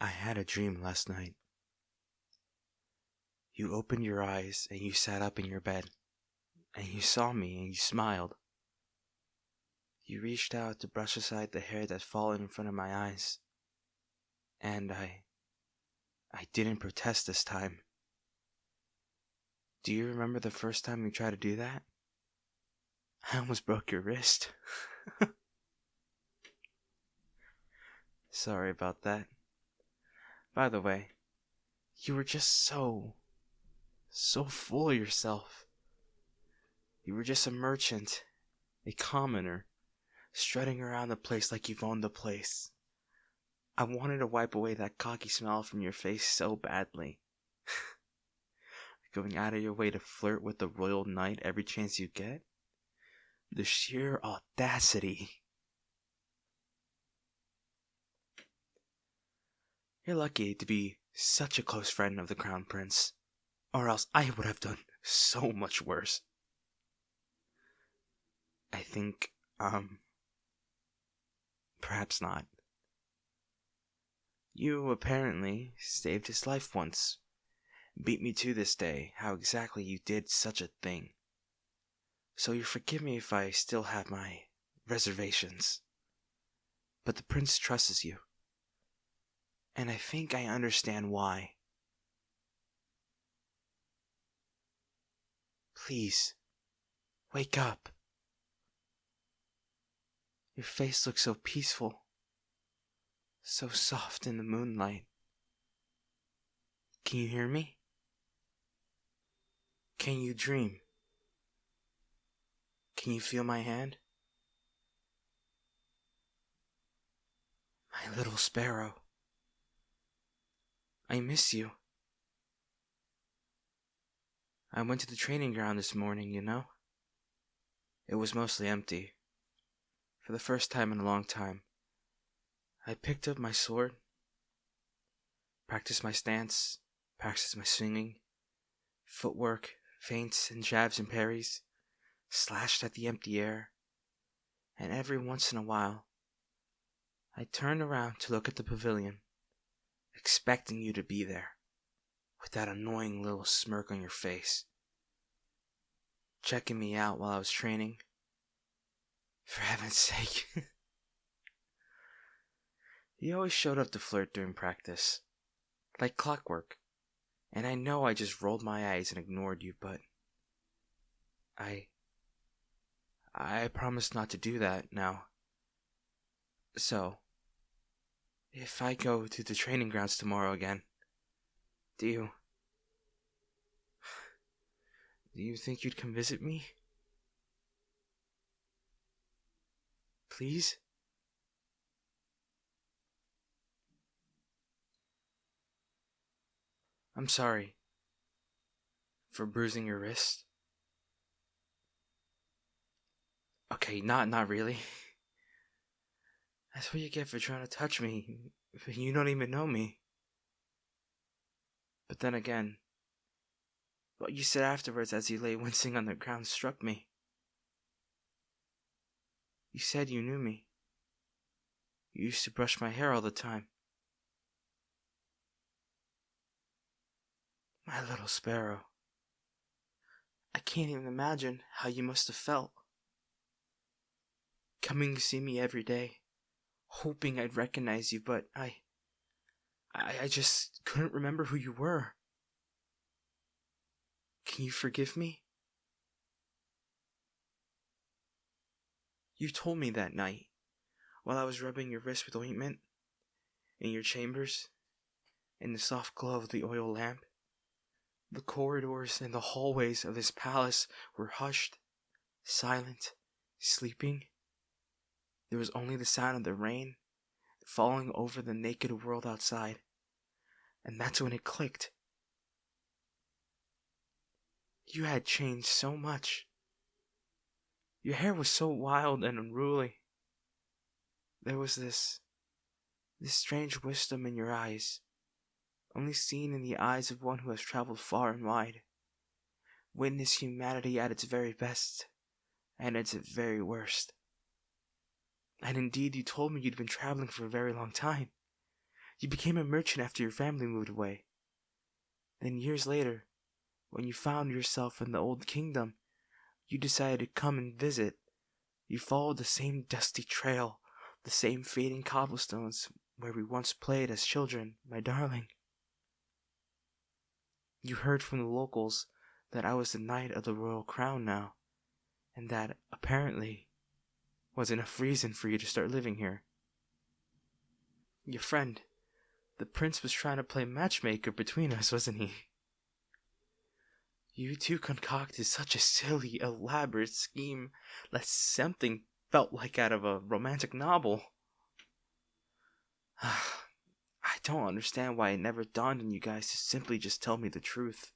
I had a dream last night. You opened your eyes and you sat up in your bed, and you saw me and you smiled. You reached out to brush aside the hair that fallen in front of my eyes, and I didn't protest this time. Do you remember the first time you tried to do that? I almost broke your wrist. Sorry about that. By the way, you were just so full of yourself. You were just a merchant, a commoner, strutting around the place like you've owned the place. I wanted to wipe away that cocky smile from your face so badly. Going out of your way to flirt with the royal knight every chance you get? The sheer audacity. You're lucky to be such a close friend of the Crown Prince, or else I would have done so much worse. I think, perhaps not. You apparently saved his life once. Beat me to this day how exactly you did such a thing. So you forgive me if I still have my reservations. But the prince trusts you. And I think I understand why. Please, wake up. Your face looks so peaceful, so soft in the moonlight. Can you hear me? Can you dream? Can you feel my hand? My little sparrow. I miss you. I went to the training ground this morning, you know? It was mostly empty. For the first time in a long time, I picked up my sword, practiced my stance, practiced my swinging, footwork, feints and jabs and parries, slashed at the empty air, and every once in a while, I turned around to look at the pavilion, expecting you to be there, with that annoying little smirk on your face, checking me out while I was training. For heaven's sake. You always showed up to flirt during practice, like clockwork, and I know I just rolled my eyes and ignored you, but I promised not to do that now. So, if I go to the training grounds tomorrow again, do you think you'd come visit me? Please? I'm sorry for bruising your wrist. Okay, not really. That's what you get for trying to touch me. You don't even know me. But then again, what you said afterwards as you lay wincing on the ground struck me. You said you knew me. You used to brush my hair all the time. My little sparrow. I can't even imagine how you must have felt. Coming to see me every day, hoping I'd recognize you, but I just couldn't remember who you were. Can you forgive me? You told me that night, while I was rubbing your wrist with ointment, in your chambers, in the soft glow of the oil lamp, the corridors and the hallways of this palace were hushed, silent, sleeping. There was only the sound of the rain falling over the naked world outside, and that's when it clicked. You had changed so much. Your hair was so wild and unruly. There was this strange wisdom in your eyes, only seen in the eyes of one who has traveled far and wide, witnessed humanity at its very best and at its very worst. And indeed, you told me you'd been traveling for a very long time. You became a merchant after your family moved away. Then years later, when you found yourself in the old kingdom, you decided to come and visit. You followed the same dusty trail, the same fading cobblestones where we once played as children, my darling. You heard from the locals that I was the knight of the royal crown now, and that, apparently, was enough reason for you to start living here. Your friend, the prince, was trying to play matchmaker between us, wasn't he? You two concocted such a silly, elaborate scheme that something felt like out of a romantic novel. I don't understand why it never dawned on you guys to simply just tell me the truth.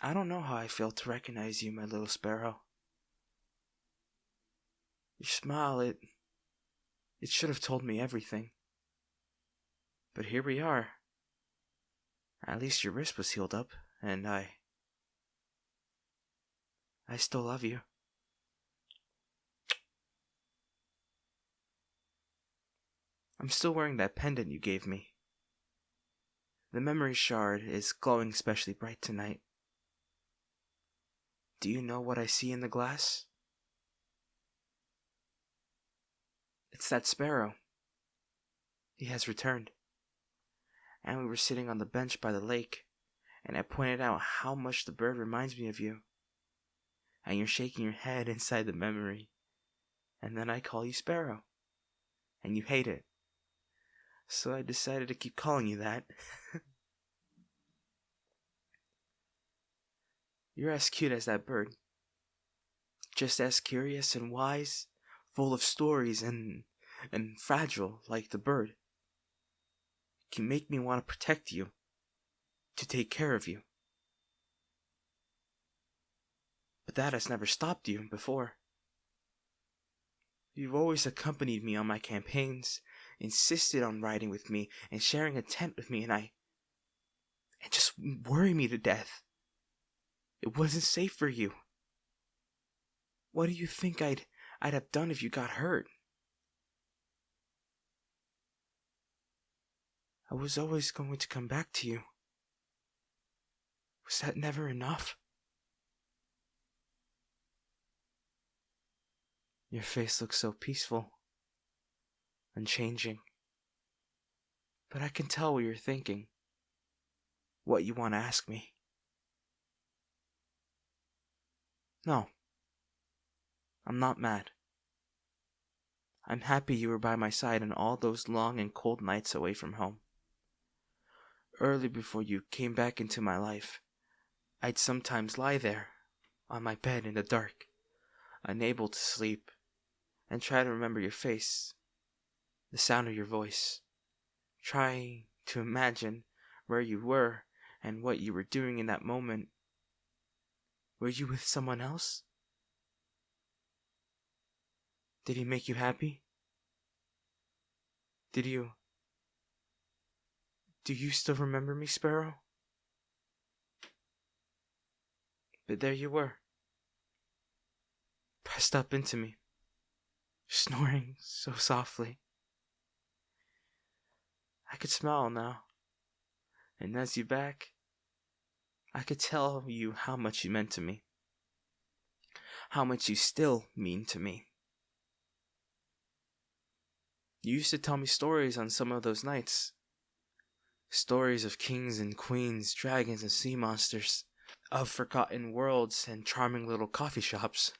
I don't know how I failed to recognize you, my little sparrow. Your smile, it should have told me everything. But here we are. At least your wrist was healed up, and I still love you. I'm still wearing that pendant you gave me. The memory shard is glowing especially bright tonight. Do you know what I see in the glass? It's that sparrow. He has returned. And we were sitting on the bench by the lake, and I pointed out how much the bird reminds me of you. And you're shaking your head inside the memory. And then I call you Sparrow. And you hate it. So I decided to keep calling you that. You're as cute as that bird. Just as curious and wise, full of stories and fragile like the bird. Can make me want to protect you, to take care of you. But that has never stopped you before. You've always accompanied me on my campaigns, insisted on riding with me and sharing a tent with me, and just worry me to death. It wasn't safe for you. What do you think I'd have done if you got hurt? I was always going to come back to you. Was that never enough? Your face looks so peaceful, unchanging. But I can tell what you're thinking, what you want to ask me. No, I'm not mad. I'm happy you were by my side on all those long and cold nights away from home. Early before you came back into my life, I'd sometimes lie there, on my bed in the dark, unable to sleep, and try to remember your face, the sound of your voice, trying to imagine where you were and what you were doing in that moment. Were you with someone else? Did he make you happy? Do you still remember me, Sparrow? But there you were, pressed up into me, snoring so softly. I could smile now, and as you back, I could tell you how much you meant to me, how much you still mean to me. You used to tell me stories on some of those nights. Stories of kings and queens, dragons and sea monsters, of forgotten worlds and charming little coffee shops.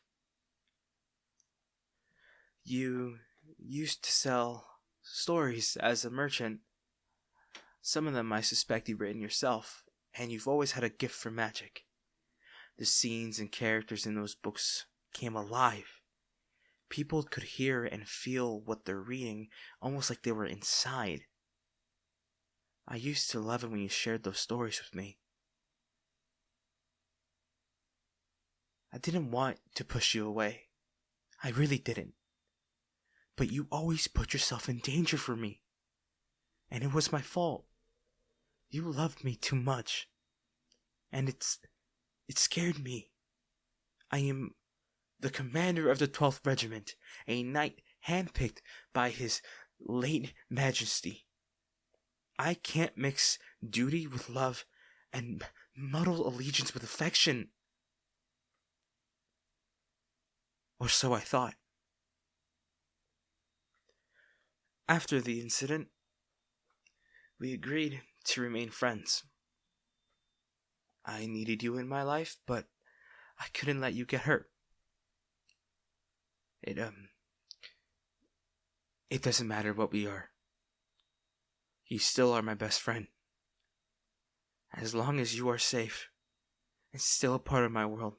You used to sell stories as a merchant. Some of them I suspect you've written yourself, and you've always had a gift for magic. The scenes and characters in those books came alive. People could hear and feel what they're reading, almost like they were inside. I used to love it when you shared those stories with me. I didn't want to push you away. I really didn't. But you always put yourself in danger for me. And it was my fault. You loved me too much. And it scared me. I am the commander of the 12th Regiment, a knight handpicked by His late Majesty. I can't mix duty with love and muddle allegiance with affection. Or so I thought. After the incident, we agreed to remain friends. I needed you in my life, but I couldn't let you get hurt. It doesn't matter what we are. You still are my best friend. As long as you are safe and still a part of my world,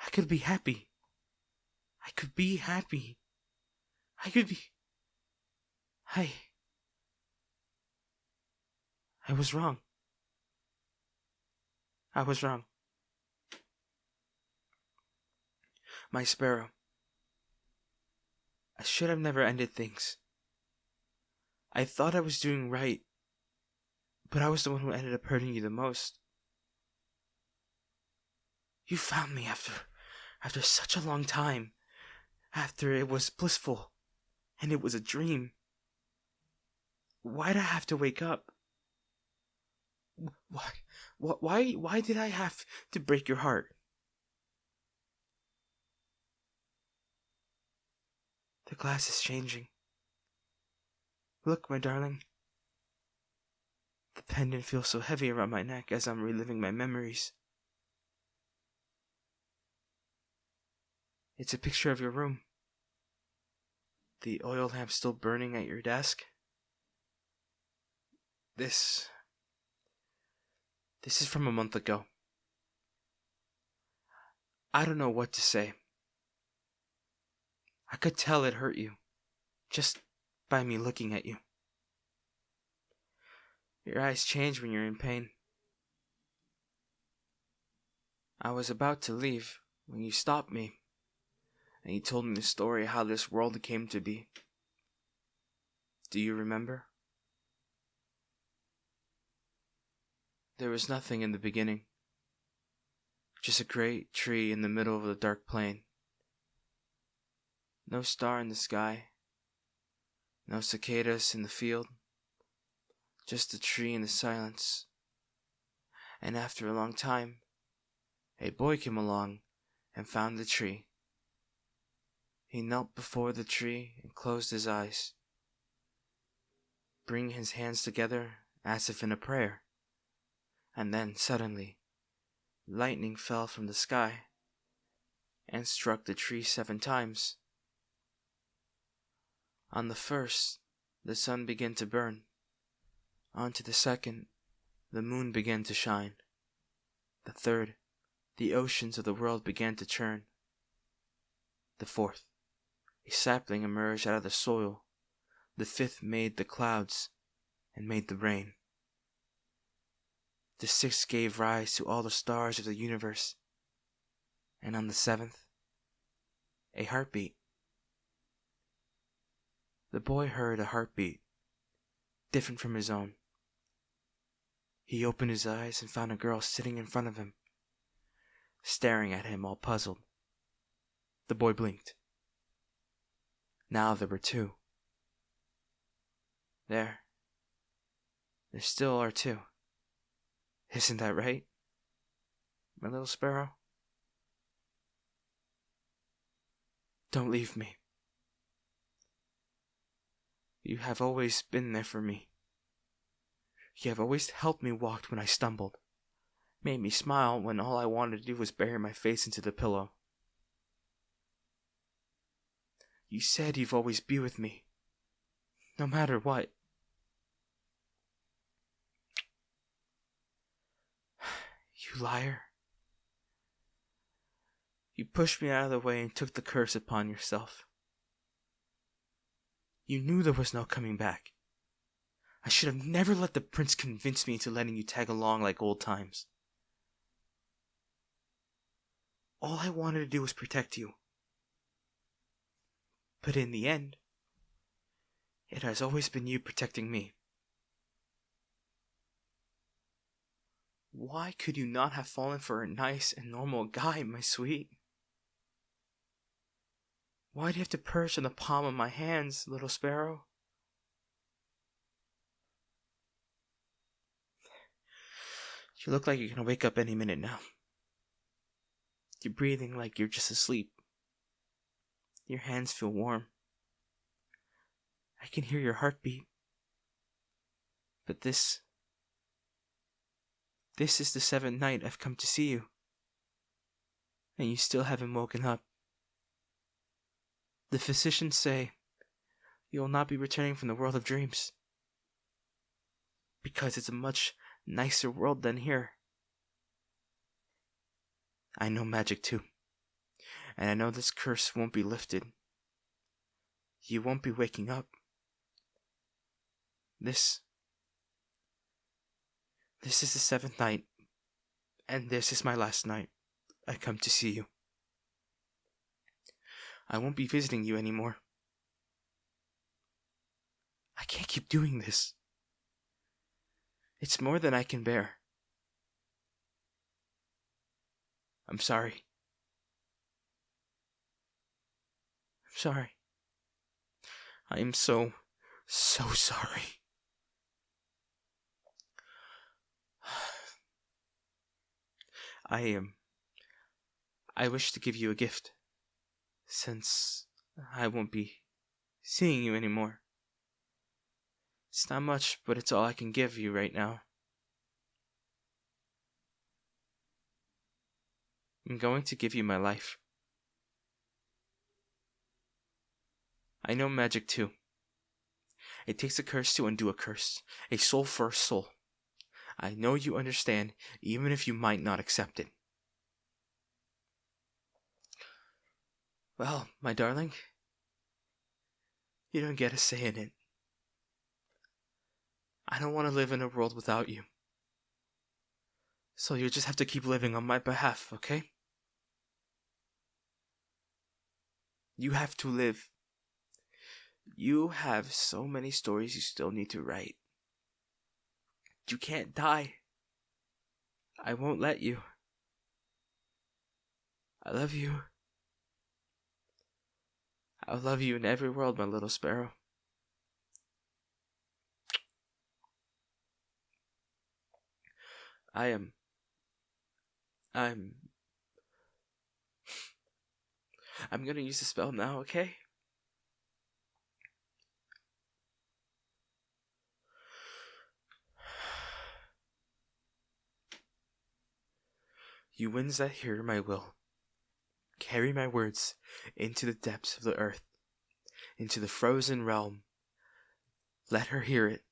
I could be happy. I could be happy. I could be... I was wrong. I was wrong. My sparrow. I should have never ended things. I thought I was doing right, but I was the one who ended up hurting you the most. You found me after such a long time, after it was blissful, and it was a dream. Why'd I have to wake up? Why did I have to break your heart? The glass is changing. Look, my darling. The pendant feels so heavy around my neck as I'm reliving my memories. It's a picture of your room. The oil lamp still burning at your desk. This is from a month ago. I don't know what to say. I could tell it hurt you, just by me looking at you. Your eyes change when you're in pain. I was about to leave when you stopped me, and you told me the story of how this world came to be. Do you remember? There was nothing in the beginning. Just a great tree in the middle of the dark plain. No star in the sky. No cicadas in the field. Just a tree in the silence. And after a long time, a boy came along and found the tree. He knelt before the tree and closed his eyes, bringing his hands together as if in a prayer. And then, suddenly, lightning fell from the sky and struck the tree 7 times. On the first, the sun began to burn. On to the second, the moon began to shine. The third, the oceans of the world began to churn. The fourth, a sapling emerged out of the soil. The fifth made the clouds and made the rain. The sixth gave rise to all the stars of the universe. And on the 7th, a heartbeat. The boy heard a heartbeat, different from his own. He opened his eyes and found a girl sitting in front of him, staring at him all puzzled. The boy blinked. Now there were 2. There still are 2. Isn't that right, my little sparrow? Don't leave me. You have always been there for me. You have always helped me walk when I stumbled, made me smile when all I wanted to do was bury my face into the pillow. You said you'd always be with me, no matter what. You liar. You pushed me out of the way and took the curse upon yourself. You knew there was no coming back. I should have never let the prince convince me into letting you tag along like old times. All I wanted to do was protect you. But in the end, it has always been you protecting me. Why could you not have fallen for a nice and normal guy, my sweet? Why do you have to perch on the palm of my hands, little sparrow? You look like you're gonna wake up any minute now. You're breathing like you're just asleep. Your hands feel warm. I can hear your heartbeat. But this is the 7th night I've come to see you. And you still haven't woken up. The physicians say you will not be returning from the world of dreams. Because it's a much nicer world than here. I know magic too. And I know this curse won't be lifted. You won't be waking up. This is the 7th night. And this is my last night I come to see you. I won't be visiting you anymore. I can't keep doing this. It's more than I can bear. I'm sorry. I'm sorry. I am so sorry. I wish to give you a gift, since I won't be seeing you anymore. It's not much, but it's all I can give you right now. I'm going to give you my life. I know magic too. It takes a curse to undo a curse, a soul for a soul. I know you understand, even if you might not accept it. Well, my darling, you don't get a say in it. I don't want to live in a world without you. So you'll just have to keep living on my behalf, okay? You have to live. You have so many stories you still need to write. You can't die. I won't let you. I love you. I'll love you in every world, my little sparrow. I'm gonna use the spell now, okay? You winds that hear my will, carry my words into the depths of the earth, into the frozen realm. Let her hear it.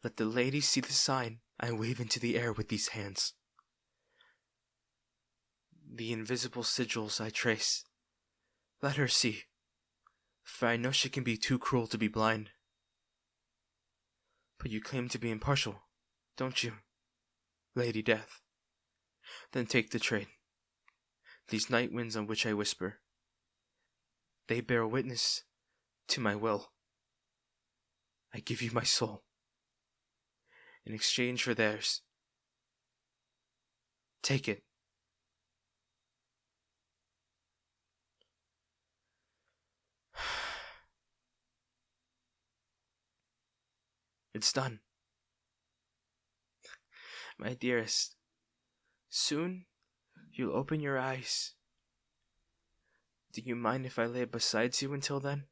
Let the lady see the sign I wave into the air with these hands. The invisible sigils I trace. Let her see, for I know she can be too cruel to be blind. But you claim to be impartial, don't you, Lady Death? Then take the trade. These night winds on which I whisper, they bear witness to my will. I give you my soul in exchange for theirs. Take it. It's done. My dearest, soon you'll open your eyes. Do you mind if I lay beside you until then?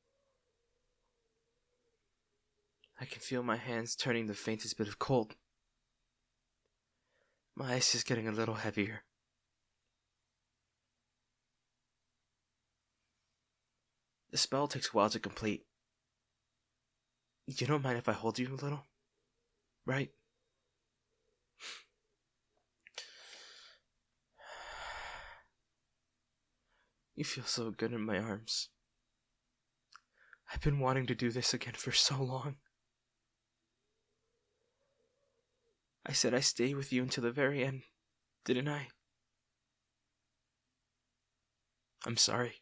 I can feel my hands turning the faintest bit of cold. My ice is getting a little heavier. The spell takes a while to complete. You don't mind if I hold you a little? Right? You feel so good in my arms. I've been wanting to do this again for so long. I said I'd stay with you until the very end, didn't I? I'm sorry.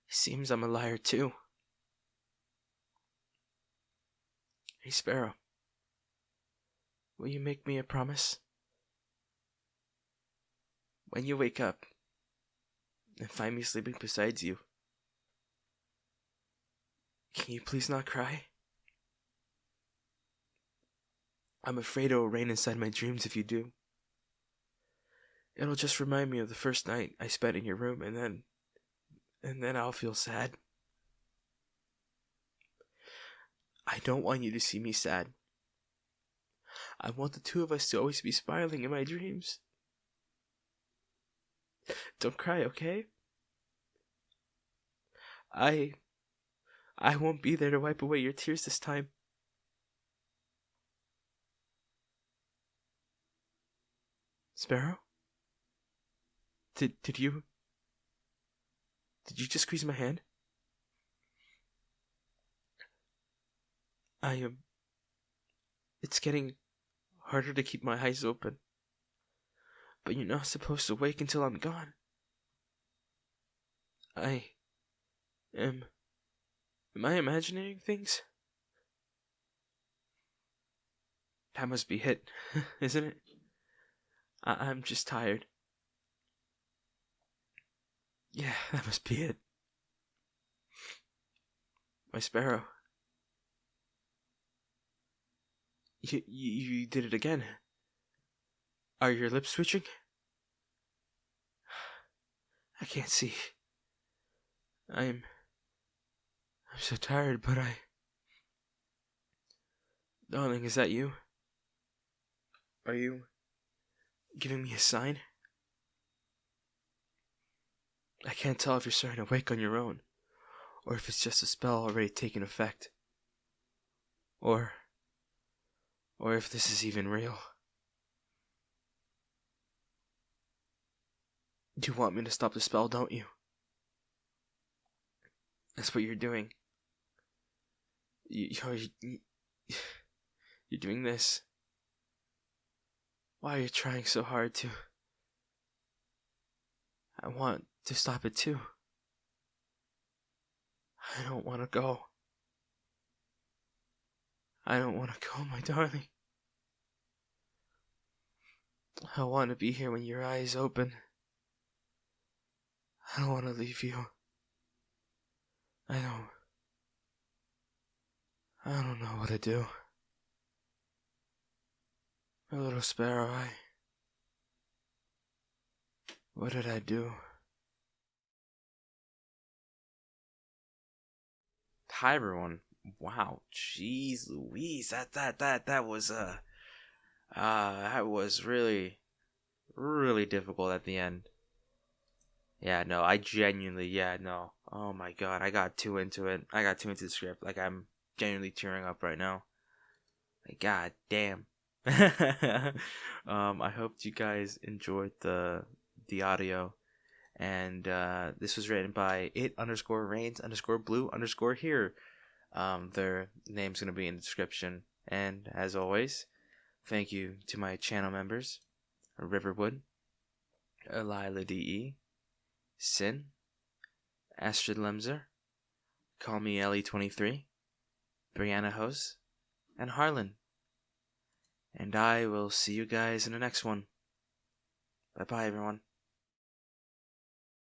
It seems I'm a liar too. Hey, Sparrow. Will you make me a promise? When you wake up and find me sleeping beside you, Can you please not cry? I'm afraid it will rain inside my dreams if you do. It'll just remind me of the first night I spent in your room, and then I'll feel sad. I don't want you to see me sad. I want the two of us to always be smiling in my dreams. Don't cry, okay? I won't be there to wipe away your tears this time. Sparrow? Did you just squeeze my hand? It's getting harder to keep my eyes open. But you're not supposed to wake until I'm gone. Am I imagining things? That must be it, isn't it? I'm just tired. Yeah, that must be it. My sparrow. You did it again. Are your lips twitching? I can't see. I'm so tired, but Darling, is that you? Are you giving me a sign? I can't tell if you're starting to wake on your own, or if it's just a spell already taking effect. Or if this is even real. You want me to stop the spell, don't you? That's what you're doing. You're doing this. Why are you trying so hard to? I want to stop it too. I don't want to go. I don't want to go, my darling. I want to be here when your eyes open. I don't want to leave you. I don't know what to do. My little sparrow, what did I do? Hi everyone. Wow, jeez Louise, that was really difficult at the end. Yeah, no, I genuinely, oh my god, I got too into it. I got too into the script. Like, I'm genuinely tearing up right now. Like, god damn. I hope you guys enjoyed the audio. And this was written by it_rains_blue_here. Their name's gonna be in the description. And as always, thank you to my channel members: Riverwood, Elila DE, Sin, Astrid Lemzer, Call Me Ellie23, Brianna Hose, and Harlan. And I will see you guys in the next one. Bye bye, everyone.